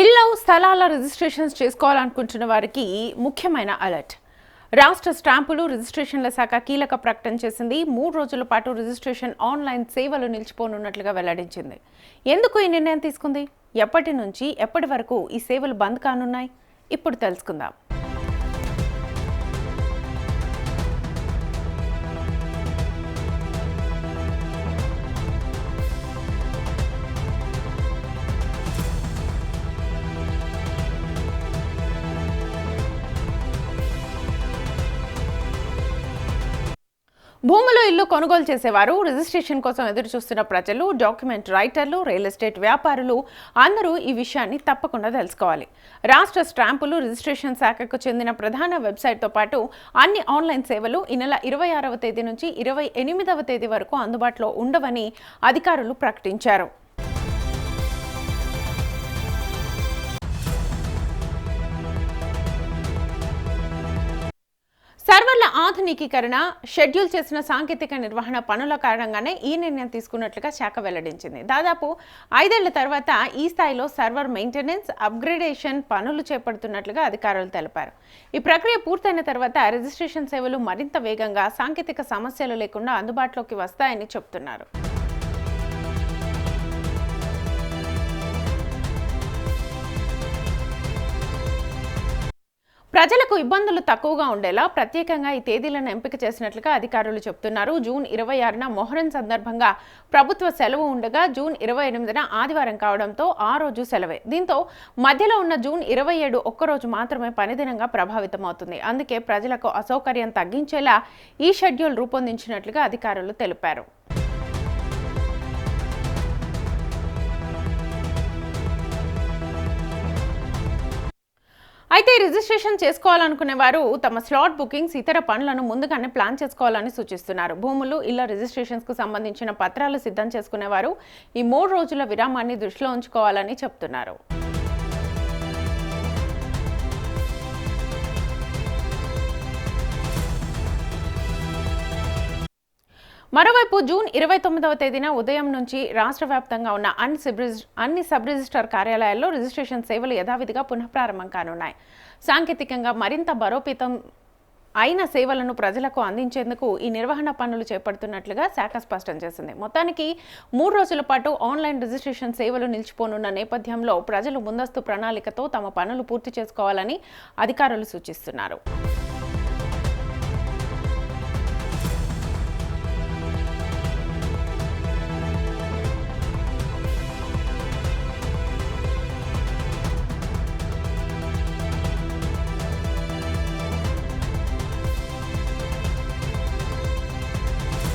ఇళ్ల స్థలాల రిజిస్ట్రేషన్స్ చేసుకోవాలనుకుంటున్న వారికి ముఖ్యమైన అలర్ట్. రాష్ట్ర స్టాంపులు రిజిస్ట్రేషన్ల శాఖ కీలక ప్రకటన చేసింది. 3 రోజుల పాటు రిజిస్ట్రేషన్ ఆన్లైన్ సేవలు నిలిచిపోనున్నట్లుగా వెల్లడించింది. ఎందుకు ఈ నిర్ణయం తీసుకుంది? ఎప్పటి నుంచి ఎప్పటి వరకు ఈ సేవలు బంద్ కానున్నాయి? ఇప్పుడు తెలుసుకుందాం. భూములు ఇల్లు కొనుగోలు చేసేవారు, రిజిస్ట్రేషన్ కోసం ఎదురు చూస్తున్న ప్రజలు, డాక్యుమెంట్ రైటర్లు, రియల్ ఎస్టేట్ వ్యాపారులు అందరూ ఈ విషయాన్ని తప్పకుండా తెలుసుకోవాలి. రాష్ట్ర స్టాంపులు రిజిస్ట్రేషన్ శాఖకు చెందిన ప్రధాన వెబ్సైట్తో పాటు అన్ని ఆన్లైన్ సేవలు ఈ నెల 26వ తేదీ నుంచి 28వ తేదీ వరకు అందుబాటులో ఉండవని అధికారులు ప్రకటించారు. సర్వర్ల ఆధునికీకరణ, షెడ్యూల్ చేసిన సాంకేతిక నిర్వహణ పనుల కారణంగానే ఈ నిర్ణయం తీసుకున్నట్లుగా శాఖ వెల్లడించింది. దాదాపు 5 ఏళ్ల తర్వాత ఈ స్థాయిలో సర్వర్ మెయింటెనెన్స్, అప్గ్రేడేషన్ పనులు చేపడుతున్నట్లుగా అధికారులు తెలిపారు. ఈ ప్రక్రియ పూర్తయిన తర్వాత రిజిస్ట్రేషన్ సేవలు మరింత వేగంగా, సాంకేతిక సమస్యలు లేకుండా అందుబాటులోకి వస్తాయని చెబుతున్నారు. ప్రజలకు ఇబ్బందులు తక్కువగా ఉండేలా ప్రత్యేకంగా ఈ తేదీలను ఎంపిక చేసినట్లుగా అధికారులు చెబుతున్నారు. జూన్ 26న మొహరం సందర్భంగా ప్రభుత్వ సెలవు ఉండగా జూన్ 28న ఆదివారం కావడంతో ఆ రోజు సెలవే. దీంతో మధ్యలో ఉన్న జూన్ 27 ఒక్కరోజు మాత్రమే పనిదినంగా ప్రభావితమవుతుంది. అందుకే ప్రజలకు అసౌకర్యం తగ్గించేలా ఈ షెడ్యూల్ రూపొందించినట్లుగా అధికారులు తెలిపారు. అయితే రిజిస్ట్రేషన్ చేసుకోవాలనుకునే వారు తమ స్లాట్ బుకింగ్స్, ఇతర పనులను ముందుగానే ప్లాన్ చేసుకోవాలని సూచిస్తున్నారు. భూములు, ఇళ్ల రిజిస్ట్రేషన్స్కు సంబంధించిన పత్రాలు సిద్ధం చేసుకునేవారు ఈ 3 రోజుల విరామాన్ని దృష్టిలో ఉంచుకోవాలని చెబుతున్నారు. మరోవైపు జూన్ 29వ తేదీన ఉదయం నుంచి రాష్ట్ర వ్యాప్తంగా ఉన్న అన్ని సబ్ రిజిస్ట్రార్ కార్యాలయాల్లో రిజిస్ట్రేషన్ సేవలు యథావిధిగా పునఃప్రారంభం కానున్నాయి. సాంకేతికంగా మరింత బలోపేతం అయిన సేవలను ప్రజలకు అందించేందుకు ఈ నిర్వహణ పనులు చేపడుతున్నట్లుగా శాఖ స్పష్టం చేసింది. మొత్తానికి 3 రోజుల పాటు ఆన్లైన్ రిజిస్ట్రేషన్ సేవలు నిలిచిపోనున్న నేపథ్యంలో ప్రజలు ముందస్తు ప్రణాళికతో తమ పనులు పూర్తి చేసుకోవాలని అధికారులు సూచిస్తున్నారు.